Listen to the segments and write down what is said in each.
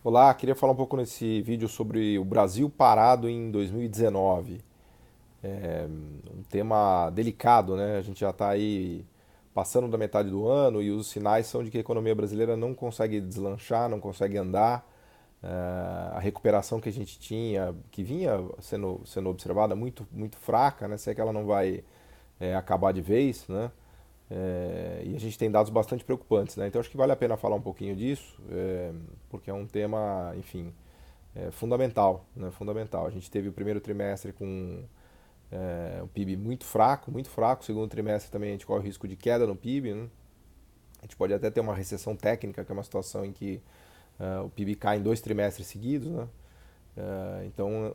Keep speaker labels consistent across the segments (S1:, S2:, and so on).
S1: Olá, queria falar um pouco nesse vídeo sobre o Brasil parado em 2019. Um tema delicado, né? A gente já está aí passando da metade do ano e os sinais são de que a economia brasileira não consegue deslanchar, não consegue andar. A recuperação que a gente tinha, que vinha sendo observada, muito fraca, né? Se é que ela não vai acabar de vez, né? E a gente tem dados bastante preocupantes, né? Então acho que vale a pena falar um pouquinho disso, porque é um tema, enfim, fundamental, né? Fundamental. A gente teve o primeiro trimestre com o PIB muito fraco. O segundo trimestre também a gente corre o risco de queda no PIB, né? A gente pode até ter uma recessão técnica, que é uma situação em que o PIB cai em dois trimestres seguidos, né? Então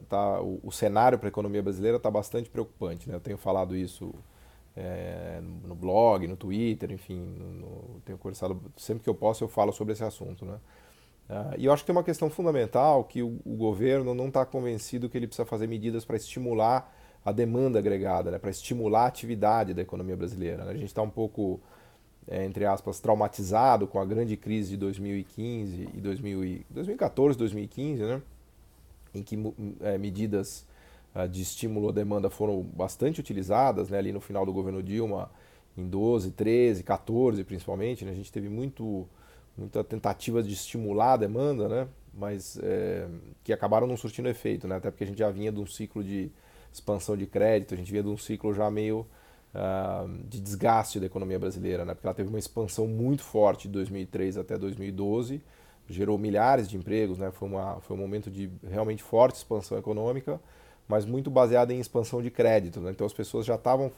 S1: o cenário para a economia brasileira está bastante preocupante, né? Eu tenho falado isso no blog, no Twitter, enfim, tenho conversado, sempre que eu posso eu falo sobre esse assunto, né? E eu acho que tem uma questão fundamental que o governo não está convencido que ele precisa fazer medidas para estimular a demanda agregada, né? Para estimular a atividade da economia brasileira, né? A gente está um pouco, entre aspas, traumatizado com a grande crise de 2015 e 2014, 2015, né? Em que medidas de estímulo à demanda foram bastante utilizadas, né, ali no final do governo Dilma, em 12, 13, 14 principalmente. Né, a gente teve muita tentativa de estimular a demanda, né, mas que acabaram não surtindo efeito, né, até porque a gente já vinha de um ciclo de expansão de crédito, a gente vinha de um ciclo já meio de desgaste da economia brasileira, né, porque ela teve uma expansão muito forte de 2003 até 2012, gerou milhares de empregos, né? Foi um momento de realmente forte expansão econômica, mas muito baseada em expansão de crédito, né? Então as pessoas já estavam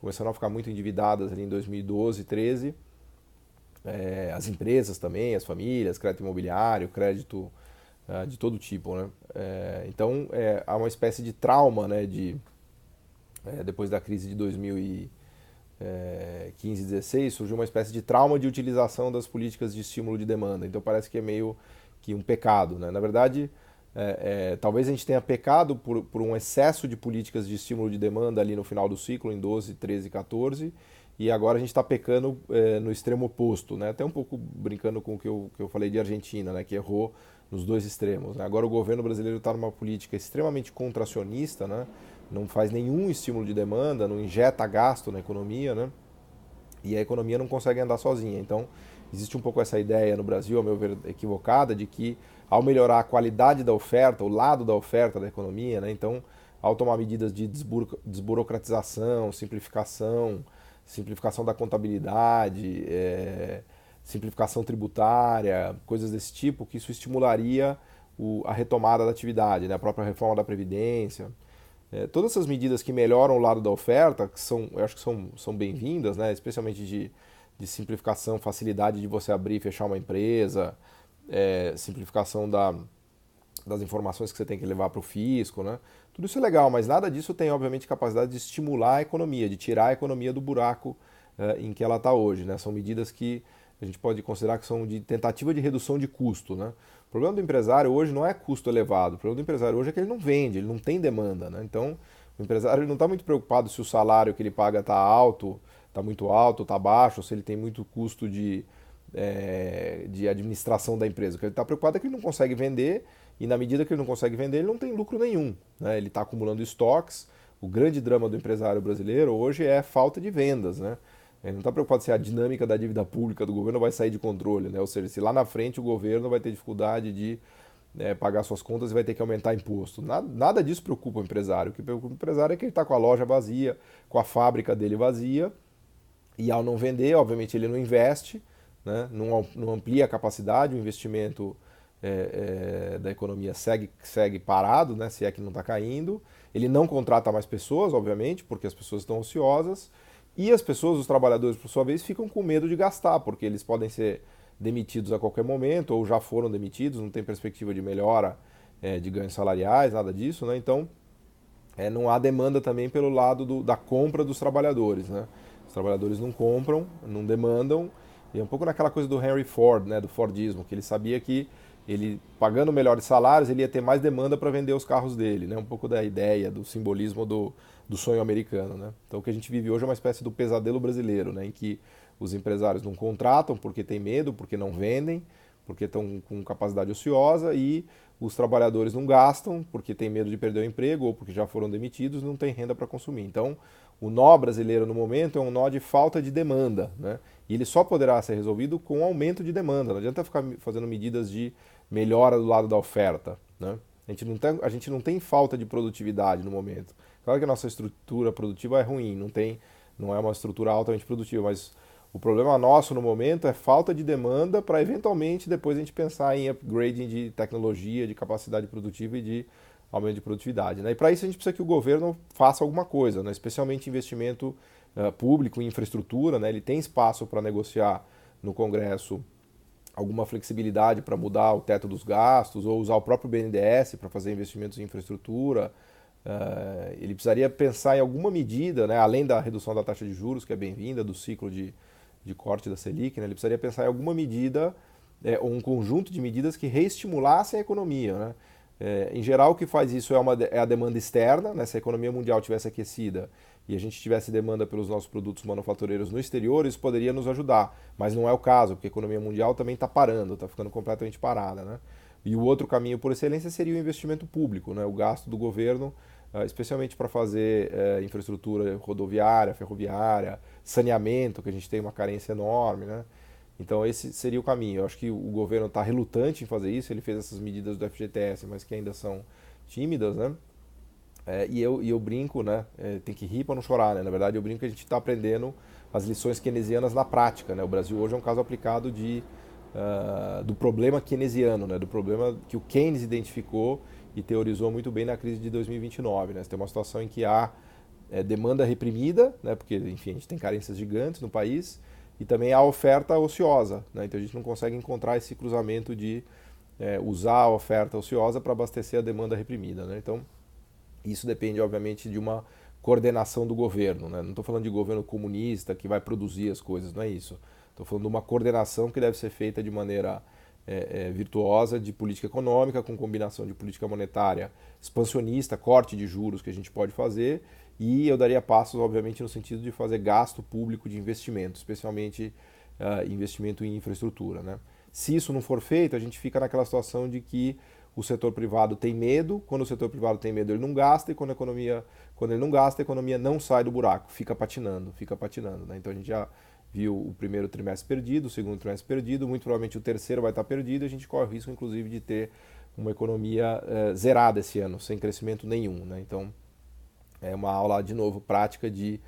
S1: começando a ficar muito endividadas ali em 2012, 13. As empresas também, as famílias, crédito imobiliário, crédito de todo tipo, né? Então há uma espécie de trauma, né? Depois da crise de 2015, 16, surgiu uma espécie de trauma de utilização das políticas de estímulo de demanda. Então parece que é meio que um pecado, né? Na verdade, talvez a gente tenha pecado por um excesso de políticas de estímulo de demanda ali no final do ciclo, em 12, 13, 14, e agora a gente está pecando no extremo oposto, né? Até um pouco brincando com o que eu falei de Argentina, né? Que errou nos dois extremos, né? Agora o governo brasileiro está numa política extremamente contracionista, né? Não faz nenhum estímulo de demanda, não injeta gasto na economia, né? E a economia não consegue andar sozinha. Então, existe um pouco essa ideia no Brasil, a meu ver, equivocada, de que ao melhorar a qualidade da oferta, o lado da oferta da economia, né? Então, ao tomar medidas de desburocratização, simplificação da contabilidade, simplificação tributária, coisas desse tipo, que isso estimularia a retomada da atividade, né? A própria reforma da Previdência. Todas essas medidas que melhoram o lado da oferta, eu acho que são bem-vindas, né? Especialmente de simplificação, facilidade de você abrir e fechar uma empresa, simplificação das informações que você tem que levar para o fisco, né? Tudo isso é legal, mas nada disso tem, obviamente, capacidade de estimular a economia, de tirar a economia do buraco em que ela está hoje, né? São medidas que a gente pode considerar que são de tentativa de redução de custo, né? O problema do empresário hoje não é custo elevado, o problema do empresário hoje é que ele não vende, ele não tem demanda, né? Então, o empresário ele não está muito preocupado se o salário que ele paga está alto, está muito alto, está baixo, se ele tem muito custo de administração da empresa. O que ele está preocupado é que ele não consegue vender e na medida que ele não consegue vender, ele não tem lucro nenhum, né? Ele está acumulando estoques. O grande drama do empresário brasileiro hoje é falta de vendas, né? Ele não está preocupado se a dinâmica da dívida pública do governo vai sair de controle, né? Ou seja, se lá na frente o governo vai ter dificuldade de pagar suas contas e vai ter que aumentar imposto. Nada disso preocupa o empresário. O que preocupa o empresário é que ele está com a loja vazia, com a fábrica dele vazia, e ao não vender, obviamente ele não investe, né? Não amplia a capacidade, o investimento da economia segue parado, né? Se é que não está caindo. Ele não contrata mais pessoas, obviamente, porque as pessoas estão ociosas. E as pessoas, os trabalhadores, por sua vez, ficam com medo de gastar, porque eles podem ser demitidos a qualquer momento, ou já foram demitidos, não tem perspectiva de melhora de ganhos salariais, nada disso, né? Então, não há demanda também pelo lado da compra dos trabalhadores, né? Os trabalhadores não compram, não demandam, e é um pouco naquela coisa do Henry Ford, né, do Fordismo, que ele sabia que ele pagando melhores salários, ele ia ter mais demanda para vender os carros dele, né? Um pouco da ideia, do simbolismo do sonho americano, né? Então o que a gente vive hoje é uma espécie do pesadelo brasileiro, né, em que os empresários não contratam porque tem medo, porque não vendem, porque estão com capacidade ociosa, e os trabalhadores não gastam porque tem medo de perder o emprego ou porque já foram demitidos e não tem renda para consumir. Então, o nó brasileiro no momento é um nó de falta de demanda, né? E ele só poderá ser resolvido com aumento de demanda. Não adianta ficar fazendo medidas de melhora do lado da oferta, né? A gente não tem falta de produtividade no momento. Claro que a nossa estrutura produtiva é ruim, não é uma estrutura altamente produtiva, mas o problema nosso no momento é falta de demanda para eventualmente depois a gente pensar em upgrading de tecnologia, de capacidade produtiva e de aumento de produtividade, né? E para isso a gente precisa que o governo faça alguma coisa, né? Especialmente investimento público em infraestrutura, né? Ele tem espaço para negociar no Congresso alguma flexibilidade para mudar o teto dos gastos ou usar o próprio BNDES para fazer investimentos em infraestrutura. Ele precisaria pensar em alguma medida, né, além da redução da taxa de juros, que é bem-vinda, do ciclo de corte da Selic, né, ele precisaria pensar em alguma medida, ou um conjunto de medidas que reestimulassem a economia. Né? Em geral, o que faz isso é a demanda externa, né? Se a economia mundial tivesse aquecida e a gente tivesse demanda pelos nossos produtos manufatureiros no exterior, isso poderia nos ajudar. Mas não é o caso, porque a economia mundial também está parando, está ficando completamente parada. Né? E o outro caminho por excelência seria o investimento público, né? O gasto do governo, especialmente para fazer infraestrutura rodoviária, ferroviária, saneamento, que a gente tem uma carência enorme. Né? Então esse seria o caminho. Eu acho que o governo está relutante em fazer isso, ele fez essas medidas do FGTS, mas que ainda são tímidas, né? E eu brinco, né? Tem que rir para não chorar, né? Na verdade, eu brinco que a gente está aprendendo as lições keynesianas na prática, né? O Brasil hoje é um caso aplicado do problema keynesiano, né? Do problema que o Keynes identificou e teorizou muito bem na crise de 2029, né? Você tem uma situação em que há demanda reprimida, né? Porque, enfim, a gente tem carências gigantes no país, e também há oferta ociosa, né? Então a gente não consegue encontrar esse cruzamento de usar a oferta ociosa para abastecer a demanda reprimida, né? Então isso depende, obviamente, de uma coordenação do governo, né? Não estou falando de governo comunista que vai produzir as coisas, não é isso. Estou falando de uma coordenação que deve ser feita de maneira virtuosa de política econômica, com combinação de política monetária expansionista, corte de juros que a gente pode fazer, e eu daria passos, obviamente, no sentido de fazer gasto público de investimento, especialmente investimento em infraestrutura, né? Se isso não for feito, a gente fica naquela situação de que o setor privado tem medo, quando o setor privado tem medo ele não gasta, e quando ele não gasta, a economia não sai do buraco, fica patinando, né? Então a gente já viu o primeiro trimestre perdido, o segundo trimestre perdido, muito provavelmente o terceiro vai estar perdido, e a gente corre o risco, inclusive, de ter uma economia zerada esse ano, sem crescimento nenhum, né? Então é uma aula, de novo, prática de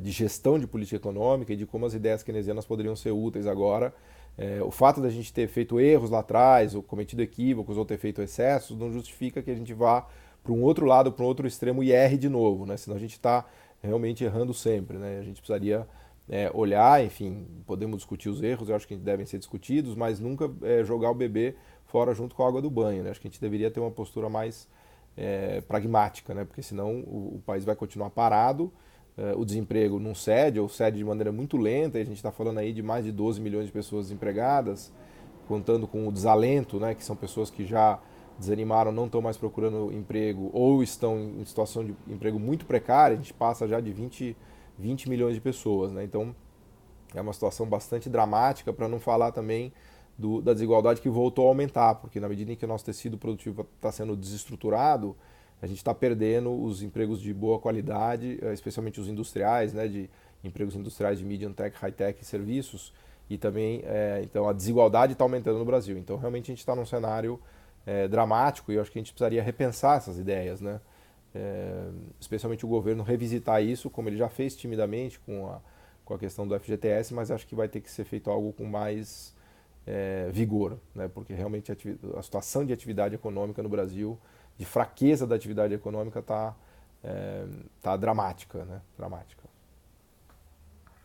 S1: gestão de política econômica e de como as ideias keynesianas poderiam ser úteis agora. O fato da gente ter feito erros lá atrás, ou cometido equívocos, ou ter feito excessos, não justifica que a gente vá para um outro lado, para um outro extremo e erre de novo, né? Senão a gente está realmente errando sempre, né? A gente precisaria olhar, enfim, podemos discutir os erros, eu acho que devem ser discutidos, mas nunca jogar o bebê fora junto com a água do banho, né? Acho que a gente deveria ter uma postura mais pragmática, né? Porque senão o país vai continuar parado, o desemprego não cede, ou cede de maneira muito lenta, e a gente está falando aí de mais de 12 milhões de pessoas desempregadas, contando com o desalento, né, que são pessoas que já desanimaram, não estão mais procurando emprego, ou estão em situação de emprego muito precária, a gente passa já de 20 milhões de pessoas. Né? Então é uma situação bastante dramática, para não falar também da desigualdade que voltou a aumentar, porque na medida em que o nosso tecido produtivo está sendo desestruturado, a gente está perdendo os empregos de boa qualidade, especialmente os industriais, né, de empregos industriais de medium tech, high tech e serviços, e também então a desigualdade está aumentando no Brasil. Então realmente a gente está num cenário dramático, e eu acho que a gente precisaria repensar essas ideias, né? Especialmente o governo revisitar isso, como ele já fez timidamente com a questão do FGTS, mas acho que vai ter que ser feito algo com mais vigor, né? Porque realmente a situação de atividade econômica no Brasil, de fraqueza da atividade econômica, tá dramática, né? Dramática.